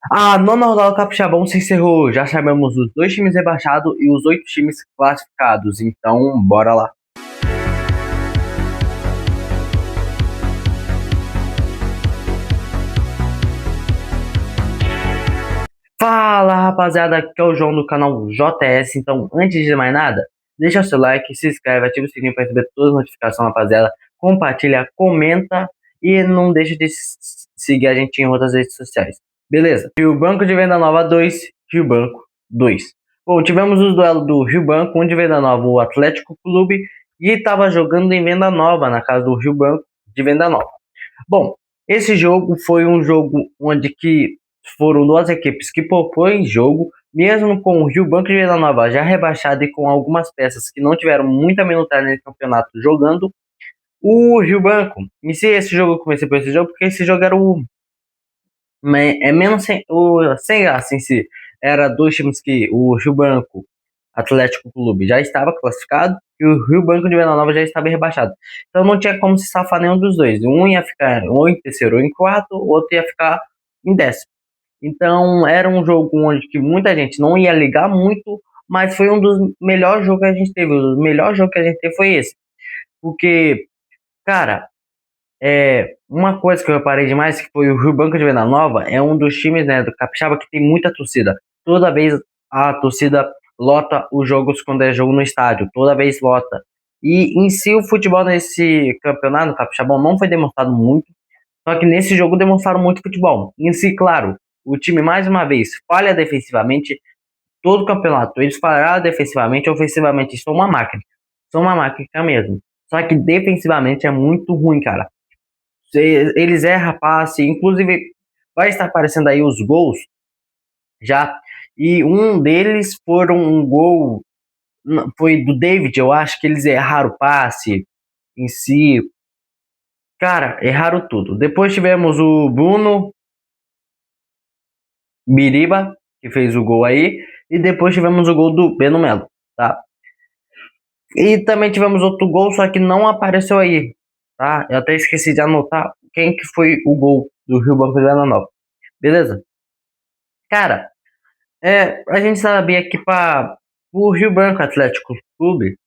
A nona rodada do Capixabão se encerrou. Já sabemos os dois times rebaixados e os 8 times classificados. Então, bora lá. Fala, rapaziada, aqui é o João do canal JS. Então, antes de mais nada, deixa seu like, se inscreve, ativa o sininho para receber todas as notificações, rapaziada. Compartilha, comenta e não deixa de seguir a gente em outras redes sociais. Beleza? Rio Banco de Venda Nova 2, Rio Banco 2. Bom, tivemos os duelos do Rio Banco, um de Venda Nova, o Atlético Clube, e estava jogando em Venda Nova, na casa do Rio Banco de Venda Nova. Bom, esse jogo foi um jogo onde que foram duas equipes que propõem jogo, mesmo com o Rio Banco de Vila Nova já rebaixado e com algumas peças que não tiveram muita minutagem no campeonato jogando. O Rio Banco, em si, esse jogo eu comecei por esse jogo porque esse jogo era menos sem graça em si. Era dois times que o Rio Branco Atlético Clube já estava classificado e o Rio Branco de Vila Nova já estava rebaixado. Então não tinha como se safar nenhum dos dois. Um ia ficar ou em terceiro ou em quarto, o outro ia ficar em décimo. Então era um jogo onde que muita gente não ia ligar muito, mas foi um dos melhores jogos que a gente teve. O melhor jogo que a gente teve foi esse. Porque, cara, uma coisa que eu reparei demais que foi o Rio Branco de Venda Nova é um dos times, né, do Capixaba que tem muita torcida. Toda vez a torcida lota os jogos quando é jogo no estádio, toda vez lota. E em si o futebol nesse campeonato, no Capixabão, não foi demonstrado muito, só que nesse jogo demonstraram muito futebol. Em si, claro, o time mais uma vez falha defensivamente, todo o campeonato eles falharam defensivamente, ofensivamente são uma máquina. São uma máquina mesmo. Só que defensivamente é muito ruim, cara. Eles erram passe, inclusive vai estar aparecendo aí os gols já. E um deles foram um gol, foi do David, eu acho que eles erraram o passe em si. Cara, erraram tudo. Depois tivemos o Bruno Biriba, que fez o gol aí. E depois tivemos o gol do Beno Melo, tá? E também tivemos outro gol, só que não apareceu aí, tá? Eu até esqueci de anotar quem que foi o gol do Rio Branco de Vila Nova. Beleza? Cara, a gente sabia que para o Rio Branco Atlético Clube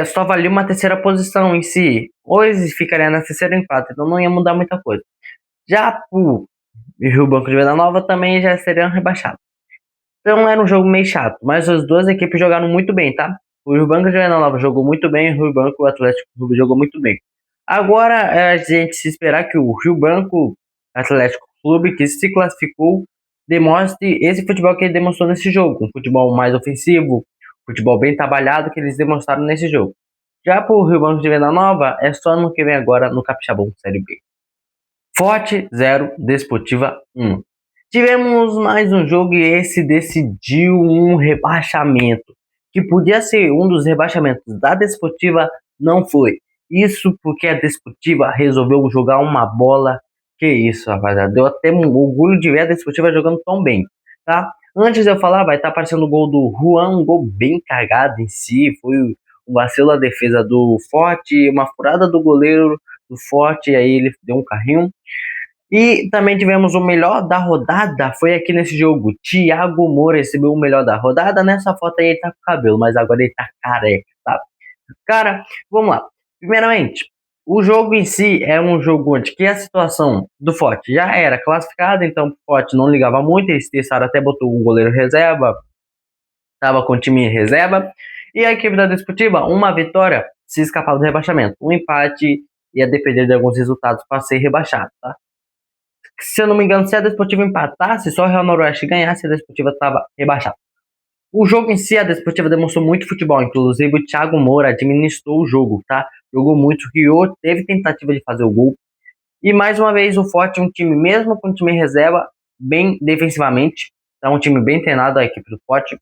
só valia uma terceira posição em si. Ou eles ficariam na terceira empate, então não ia mudar muita coisa. Já o Rio Branco de Vila Nova também já seriam rebaixados. Então era um jogo meio chato, mas as duas equipes jogaram muito bem, tá? O Rio Branco de Vila Nova jogou muito bem, o Rio Branco o Atlético Clube jogou muito bem. Agora a gente se esperar que o Rio Branco Atlético Clube, que se classificou, demonstre esse futebol que ele demonstrou nesse jogo, um futebol mais ofensivo, futebol bem trabalhado que eles demonstraram nesse jogo. Já para o Rio Branco de Vila Nova, é só no que vem agora no Capixabão Série B. Forte 0, Desportiva 1. Tivemos mais um jogo e esse decidiu um rebaixamento, que podia ser um dos rebaixamentos da Desportiva, não foi. Isso porque a Desportiva resolveu jogar uma bola. Que isso, rapaziada. Deu até um orgulho de ver a Desportiva jogando tão bem, tá? Antes de eu falar, vai estar aparecendo o gol do Juan, um gol bem cagado em si. Foi um vacilo da defesa do Forte, uma furada do goleiro do Forte, e aí ele deu um carrinho. E também tivemos o melhor da rodada, foi aqui nesse jogo. Thiago Moura recebeu o melhor da rodada. Nessa foto aí ele tá com cabelo, mas agora ele tá careca, tá? Cara, vamos lá. Primeiramente, o jogo em si é um jogo onde que a situação do Forte já era classificada, então o Forte não ligava muito, eles testaram até botou o goleiro reserva, tava com o time reserva. E a equipe da Desportiva, uma vitória, se escapar do rebaixamento. Um empate ia depender de alguns resultados para ser rebaixado, tá? Se eu não me engano, se a Desportiva empatasse, só o Real Noroeste ganhasse, a Desportiva estava rebaixada. O jogo em si, a Desportiva demonstrou muito futebol, inclusive o Thiago Moura administrou o jogo, tá? Jogou muito, Rio teve tentativa de fazer o gol. E mais uma vez o Forte, um time mesmo com o time reserva, bem defensivamente, tá? Um time bem treinado, a equipe do Forte.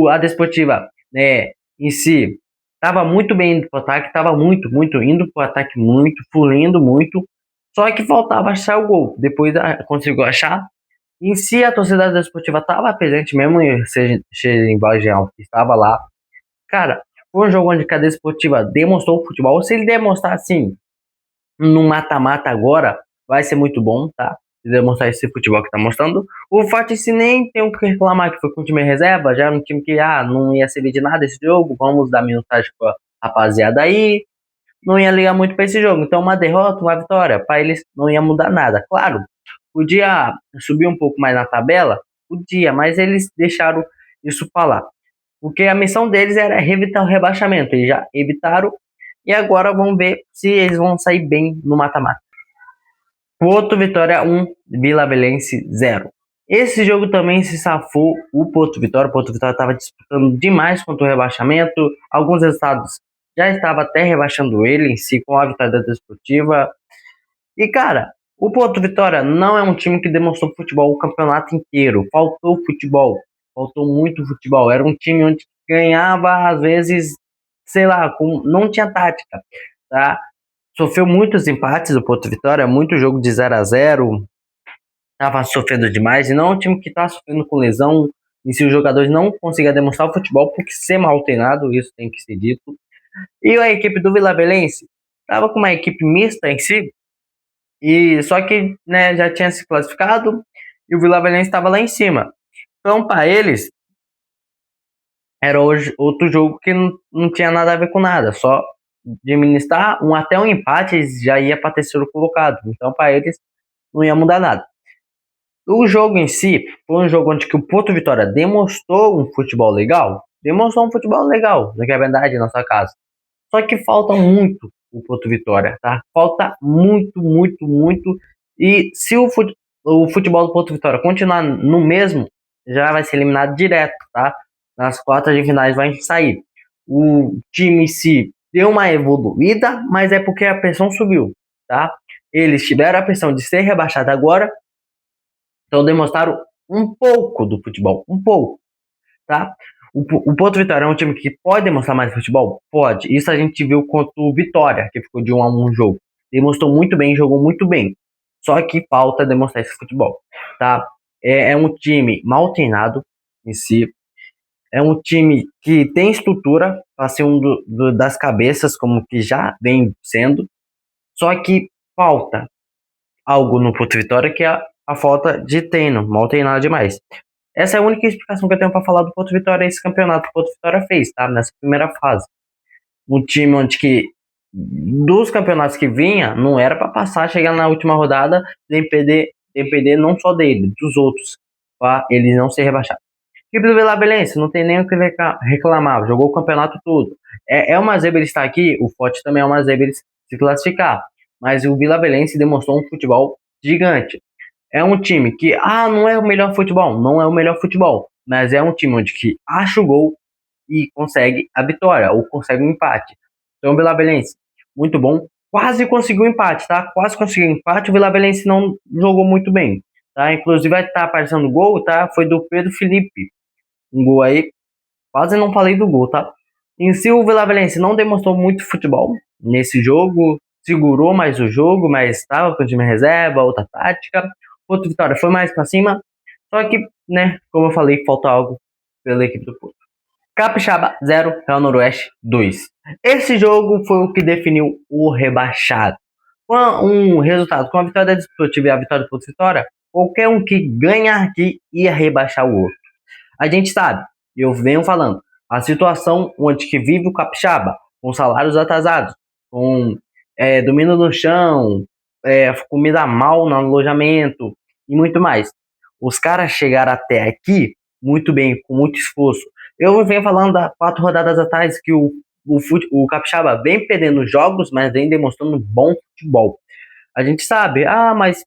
A Desportiva, né, em si, estava muito bem indo pro ataque, estava muito indo pro ataque, muito, fluindo muito. Só que faltava achar o gol. Depois conseguiu achar. Em si, a torcida da Desportiva estava presente mesmo, seja em Vargem que estava lá. Cara, foi um jogo onde a Desportiva demonstrou o futebol. Se ele demonstrar assim, no mata-mata agora, vai ser muito bom, tá? de demonstrar esse futebol que tá mostrando. O Forte em si nem tem o que reclamar, que foi com o time reserva, já era um time que não ia servir de nada esse jogo, vamos dar minutagem pra rapaziada aí, não ia ligar muito pra esse jogo. Então uma derrota, uma vitória, pra eles não ia mudar nada. Claro, podia subir um pouco mais na tabela, podia, mas eles deixaram isso pra lá. Porque a missão deles era evitar o rebaixamento, eles já evitaram, e agora vamos ver se eles vão sair bem no mata-mata. Porto Vitória 1, Vila Belense 0. Esse jogo também se safou o Porto Vitória. O Porto Vitória estava disputando demais contra o rebaixamento. Alguns resultados já estava até rebaixando ele em si com a vitória da Desportiva. E cara, o Porto Vitória não é um time que demonstrou futebol o campeonato inteiro. Faltou futebol. Faltou muito futebol. Era um time onde ganhava, às vezes, sei lá, não tinha tática, tá? Sofreu muitos empates o Porto Vitória, muito jogo de 0-0, tava sofrendo demais, e não é um time que tá sofrendo com lesão, e se os jogadores não conseguirem demonstrar o futebol, porque ser mal treinado, isso tem que ser dito. E a equipe do Vila Belense tava com uma equipe mista em si, e só que né, já tinha se classificado, e o Vila Belense estava lá em cima. Então, para eles, era hoje outro jogo que não tinha nada a ver com nada, só administrar até um empate já ia para terceiro colocado. Então, para eles, não ia mudar nada. O jogo em si foi um jogo onde que o Porto Vitória demonstrou um futebol legal. Demonstrou um futebol legal, na verdade, na nossa casa. Só que falta muito o Porto Vitória, tá? Falta muito, muito, muito. E se o futebol do Porto Vitória continuar no mesmo, já vai ser eliminado direto, tá? Nas quartas de finais vai sair. O time em si deu uma evoluída, mas é porque a pressão subiu, tá? Eles tiveram a pressão de ser rebaixado agora, então demonstraram um pouco do futebol, um pouco, tá? O Porto Vitória é um time que pode demonstrar mais futebol? Pode. Isso a gente viu contra o Vitória, que ficou de 1-1 um jogo. Demonstrou muito bem, jogou muito bem. Só que falta demonstrar esse futebol, tá? É um time mal treinado em si. É um time que tem estrutura para ser um das cabeças, como que já vem sendo. Só que falta algo no Porto Vitória, que é a falta de treino, mal treinado demais. Essa é a única explicação que eu tenho para falar do Porto Vitória, esse campeonato que o Porto Vitória fez, tá? Nessa primeira fase. Um time onde que dos campeonatos que vinha, não era para passar, chegar na última rodada, depender não só dele, dos outros, para ele não ser rebaixado. O time do Vila Belense não tem nem o que reclamar, jogou o campeonato todo. É uma zebra ele estar aqui, o Forte também é uma zebra ele se classificar. Mas o Vila Belense demonstrou um futebol gigante. É um time que, não é o melhor futebol, não é o melhor futebol, mas é um time onde que acha o gol e consegue a vitória, ou consegue um empate. Então o Vila Belense, muito bom, quase conseguiu um empate, tá? Quase conseguiu um empate, o Vila Belense não jogou muito bem, tá? Inclusive vai estar aparecendo o gol, tá? Foi do Pedro Felipe, um gol aí, quase não falei do gol, tá? Em si o Vila Belense não demonstrou muito futebol nesse jogo, segurou mais o jogo, mas estava com o time reserva, outra tática. Porto Vitória foi mais para cima, só que, né, como eu falei, falta algo pela equipe do Porto. Capixaba 0, Real Noroeste 2. Esse jogo foi o que definiu o rebaixado. Com um resultado, com a vitória da Desportiva e a vitória do Porto Vitória, qualquer um que ganhar aqui ia rebaixar o outro. A gente sabe, e eu venho falando, a situação onde que vive o Capixaba, com salários atrasados, com domínio no chão, comida mal no alojamento e muito mais. Os caras chegaram até aqui muito bem, com muito esforço. Eu venho falando há 4 rodadas atrás que o Capixaba vem perdendo jogos, mas vem demonstrando bom futebol. A gente sabe, mas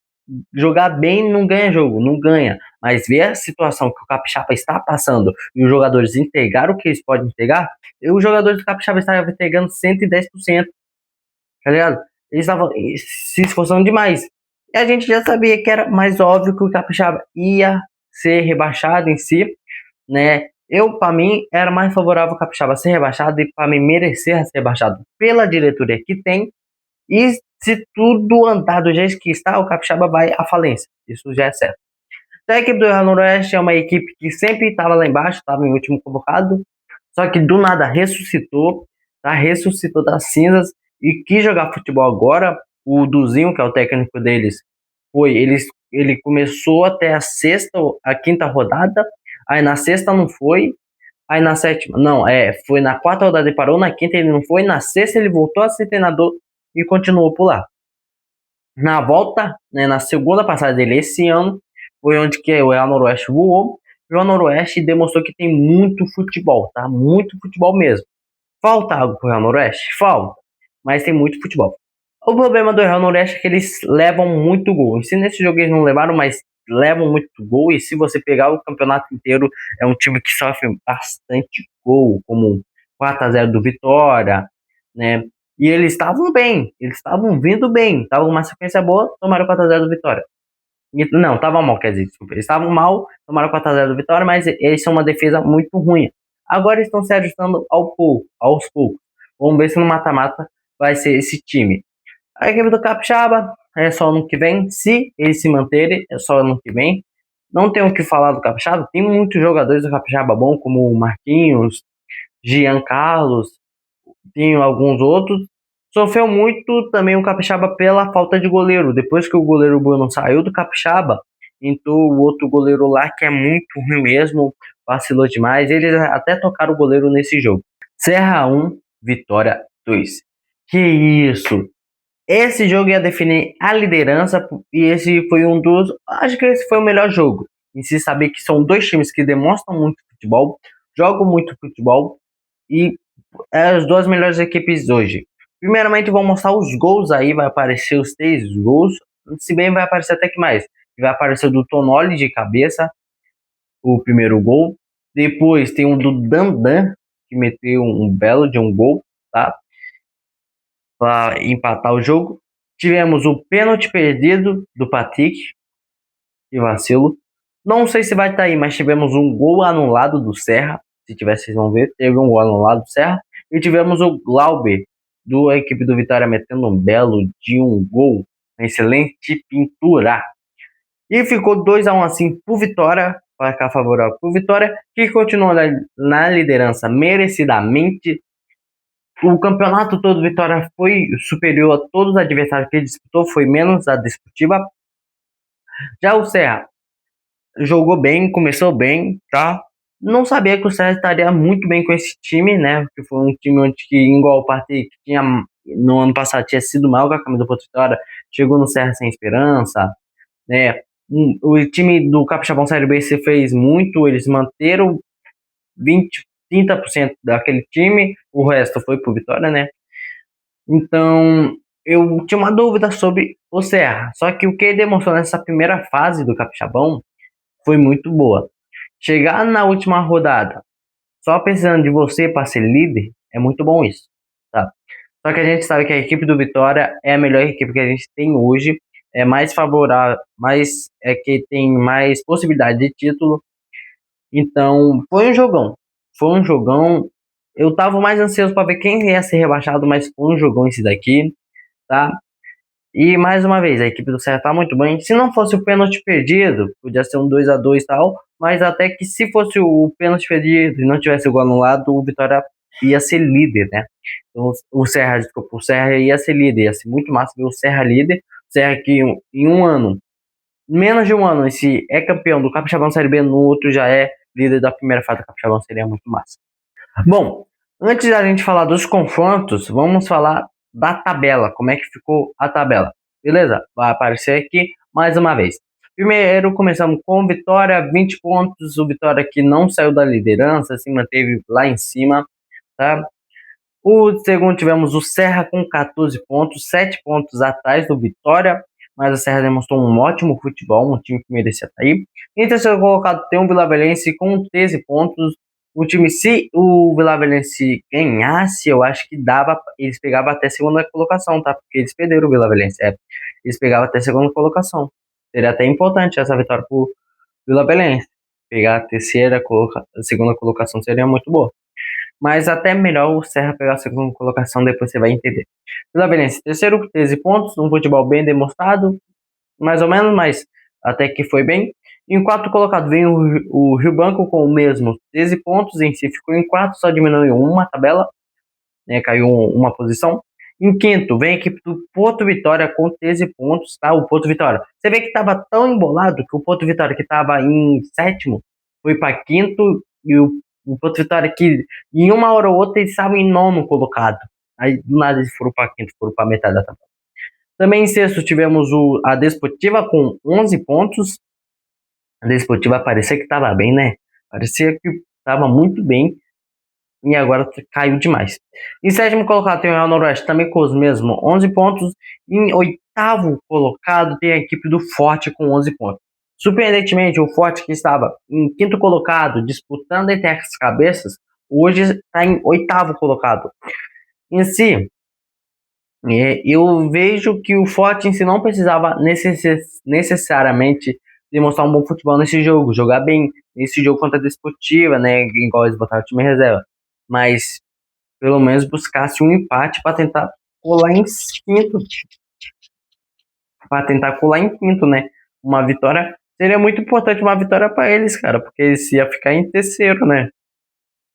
jogar bem não ganha jogo, não ganha. Mas ver a situação que o Capixaba está passando e os jogadores entregaram o que eles podem entregar, e os jogadores do Capixaba estavam entregando 110%, tá ligado? Eles estavam se esforçando demais. E a gente já sabia que era mais óbvio que o Capixaba ia ser rebaixado em si, né? Para mim, era mais favorável o Capixaba ser rebaixado e para mim merecer ser rebaixado pela diretoria que tem. E se tudo andar do jeito que está, o Capixaba vai à falência. Isso já é certo. A equipe do Real Noroeste é uma equipe que sempre estava lá embaixo, estava em último colocado, só que do nada ressuscitou, tá? Ressuscitou das cinzas e quis jogar futebol agora. O Duzinho, que é o técnico deles, eles ele começou até a quinta rodada, aí na sexta não foi, aí na sétima, não, foi na quarta rodada ele parou, na quinta ele não foi, na sexta ele voltou a ser treinador e continuou por lá. Na volta, né, na segunda passada dele esse ano, foi onde que o Real Noroeste voou. O Real Noroeste demonstrou que tem muito futebol, tá? Muito futebol mesmo. Falta algo pro Real Noroeste? Falta. Mas tem muito futebol. O problema do Real Noroeste é que eles levam muito gol. E se nesse jogo eles não levaram, mas levam muito gol. E se você pegar o campeonato inteiro, é um time que sofre bastante gol, como 4-0 do Vitória, né? E eles estavam bem, eles estavam vindo bem, estavam uma sequência boa, tomaram 4-0 do Vitória. Não, estavam mal, quer dizer, desculpa. Eles estavam mal, tomaram 4-0 do Vitória, mas eles são uma defesa muito ruim. Agora estão se ajustando aos poucos. Vamos ver se no mata-mata vai ser esse time. A equipe do Capixaba é só ano que vem. Se eles se manterem, é só ano que vem. Não tenho o que falar do Capixaba. Tem muitos jogadores do Capixaba bom, como o Marquinhos, Jean Carlos, tem alguns outros. Sofreu muito também o Capixaba pela falta de goleiro. Depois que o goleiro Bruno saiu do Capixaba, entrou o outro goleiro lá que é muito ruim mesmo, vacilou demais. Eles até tocaram o goleiro nesse jogo. Serra 1, Vitória 2. Que isso! Esse jogo ia definir a liderança e esse foi um dos. Acho que esse foi o melhor jogo. Em se saber que são dois times que demonstram muito futebol, jogam muito futebol e as duas melhores equipes hoje. Primeiramente, vou mostrar os gols aí, vai aparecer os 3 gols, se bem vai aparecer até que mais. Vai aparecer o do Tonoli de cabeça, o primeiro gol. Depois tem um do Dandan, que meteu um belo de um gol, tá? Para empatar o jogo. Tivemos o pênalti perdido do Patrick, que vacilo. Não sei se vai estar aí, mas tivemos um gol anulado do Serra. Se tiver, vocês vão ver. Teve um gol anulado do Serra. E tivemos o Glauber, da equipe do Vitória, metendo um belo de um gol. Uma excelente pintura. E ficou 2-1 assim pro Vitória. Para ficar favorável pro Vitória, que continua na liderança merecidamente. O campeonato todo, Vitória foi superior a todos os adversários que ele disputou, foi menos a disputiva. Já o Serra jogou bem, começou bem, tá? Não sabia que o Serra estaria muito bem com esse time, né? Que foi um time onde que, igual o Partey, que tinha no ano passado tinha sido mal com a camisa do Porto Vitória, chegou no Serra sem esperança, né? O time do Capixabão Série B se fez muito, eles manteram 30% daquele time, o resto foi pro Vitória, né? Então, eu tinha uma dúvida sobre o Serra, só que o que ele demonstrou nessa primeira fase do Capixabão foi muito boa. Chegar na última rodada só precisando de você para ser líder é muito bom isso, tá? Só que a gente sabe que a equipe do Vitória é a melhor equipe que a gente tem hoje, é mais favorável, mais é que tem mais possibilidade de título. Então, foi um jogão. Foi um jogão. Eu tava mais ansioso para ver quem ia ser rebaixado, mas foi um jogão esse daqui, tá? E mais uma vez, a equipe do Serra tá muito bem. Se não fosse o pênalti perdido, podia ser um 2-2 e tal, mas até que se fosse o pênalti perdido e não tivesse o gol anulado, o Vitória ia ser líder, né? Então, o Serra ia ser líder, ia ser muito massa ver o Serra líder. O Serra que em um ano, menos de um ano, esse é campeão do Capixabão Série B, no outro já é líder da primeira fase do Capixabão, seria muito massa. Bom, antes da gente falar dos confrontos, vamos falar da tabela, como é que ficou a tabela. Beleza? Vai aparecer aqui mais uma vez. Primeiro, começamos com Vitória, 20 pontos. O Vitória que não saiu da liderança, se manteve lá em cima, tá? O segundo, tivemos o Serra com 14 pontos, 7 pontos atrás do Vitória, mas a Serra demonstrou um ótimo futebol, um time que merecia estar aí. Em terceiro colocado tem o Vilavelense com 13 pontos. O time, se o Vilavelense ganhasse, eu acho que dava, eles pegavam até a segunda colocação, tá? Porque eles perderam o Vilavelense, eles pegavam até a segunda colocação. Seria até importante essa vitória pro Vilavelense. Pegar a segunda colocação seria muito boa. Mas até melhor o Serra pegar a segunda colocação, depois você vai entender. Vilavelense, terceiro, 13 pontos, um futebol bem demonstrado, mais ou menos, mas até que foi bem. Em quarto colocado vem o Rio Branco com o mesmo 13 pontos, em si ficou em quarto, só diminuiu uma tabela, né, caiu uma posição. Em quinto, vem a equipe do Porto Vitória com 13 pontos, tá? O Porto Vitória. Você vê que estava tão embolado que o Porto Vitória, que estava em sétimo, foi para quinto, e o Porto Vitória, que em uma hora ou outra eles estavam em nono colocado. Aí do nada eles foram para quinto, foram para metade da tabela. Também em sexto tivemos a Desportiva com 11 pontos. A Desportiva parecia que estava bem, né? Parecia que estava muito bem e agora caiu demais. Em sétimo colocado tem o Real Noroeste, também com os mesmos 11 pontos. Em oitavo colocado tem a equipe do Forte com 11 pontos. Surpreendentemente, o Forte, que estava em quinto colocado, disputando entre as cabeças, hoje está em oitavo colocado. Em si, eu vejo que o Forte em si não precisava necessariamente demonstrar um bom futebol nesse jogo, jogar bem nesse jogo contra a Desportiva, né? Igual eles botaram o time em reserva. Mas pelo menos buscasse um empate para tentar colar em quinto. Para tentar colar em quinto, né? Uma vitória seria muito importante, uma vitória para eles, cara, porque eles ia ficar em terceiro, né?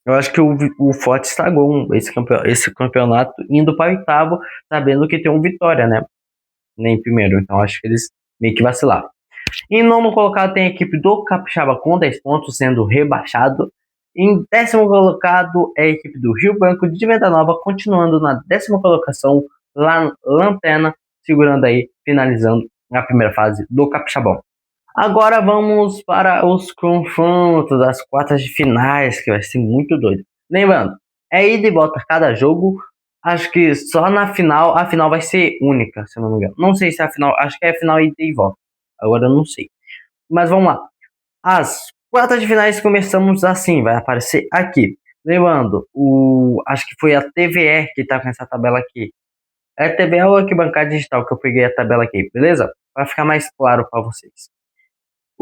Eu acho que o Forte estragou esse campeonato indo para oitavo, sabendo que tem um Vitória, né? Nem primeiro. Então acho que eles meio que vacilaram. Em nono colocado tem a equipe do Capixaba com 10 pontos, sendo rebaixado. Em décimo colocado é a equipe do Rio Branco de Venda Nova, continuando na décima colocação, lanterna, segurando aí, finalizando a primeira fase do Capixabão. Agora vamos para os confrontos das quartas de finais, que vai ser muito doido. Lembrando, é ida e volta cada jogo. Acho que só na final, a final vai ser única, se eu não me engano. Não sei se é a final, acho que é a final ida e volta. Agora eu não sei. Mas vamos lá. As quartas de finais começamos assim, vai aparecer aqui. Lembrando, acho que foi a TVE que tá com essa tabela aqui. É a TVE ou a Arquibancada Digital que eu peguei a tabela aqui, beleza? Vai ficar mais claro para vocês.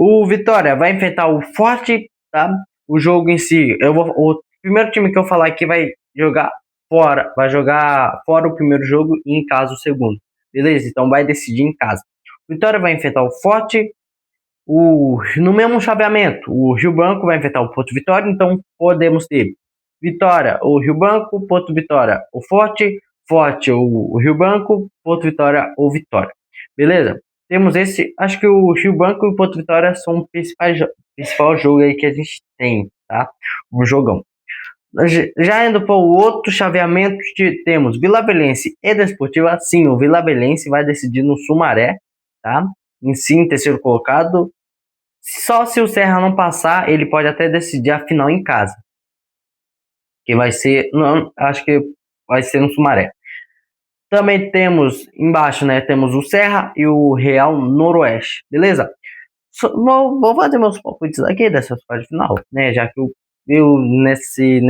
O Vitória vai enfrentar o Forte, tá? O jogo em si, o primeiro time que eu falar aqui vai jogar fora o primeiro jogo e em casa o segundo. Beleza? Então vai decidir em casa. O Vitória vai enfrentar o Forte, no mesmo chaveamento. O Rio Branco vai enfrentar o Porto Vitória, então podemos ter Vitória, o Rio Branco, Porto Vitória, o Forte, o Rio Branco, Porto Vitória ou Vitória. Beleza? Temos esse, acho que o Rio Branco e o Porto Vitória são o principal jogo aí que a gente tem, tá? Um jogão. Já indo para o outro chaveamento, temos Vila Belense e Desportiva. Sim, o Vila Belense vai decidir no Sumaré, tá? Em si, em terceiro colocado. Só se o Serra não passar, ele pode até decidir a final em casa. Que vai ser, não, acho que vai ser no Sumaré. Também temos embaixo, né? Temos o Serra e o Real Noroeste, beleza? Vou fazer meus palpites aqui dessa fase final, né? Já que eu nesse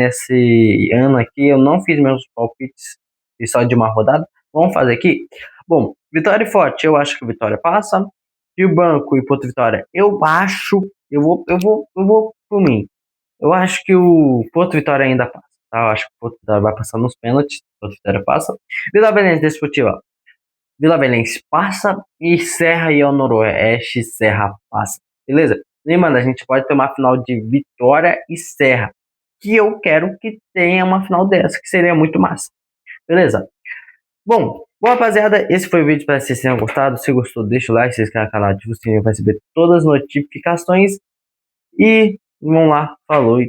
ano aqui eu não fiz meus palpites e só de uma rodada. Vamos fazer aqui. Bom, Vitória e Forte, eu acho que o Vitória passa. Rio Branco e Porto Vitória, eu vou por mim. Eu acho que o Porto Vitória ainda passa, tá? Eu acho que o Porto Vitória vai passar nos pênaltis, o Porto Vitória passa. Vila Belenense Desportiva, Vila Belenense passa e Serra e o Noroeste, Serra passa. Beleza? Lembrando, a gente pode ter uma final de Vitória e Serra, que eu quero que tenha uma final dessa, que seria muito massa. Beleza? Bom, rapaziada, esse foi o vídeo. Espero que vocês tenham gostado. Se gostou, deixa o like, se inscreve no canal, ativa o sininho para receber todas as notificações. E vamos lá, falou.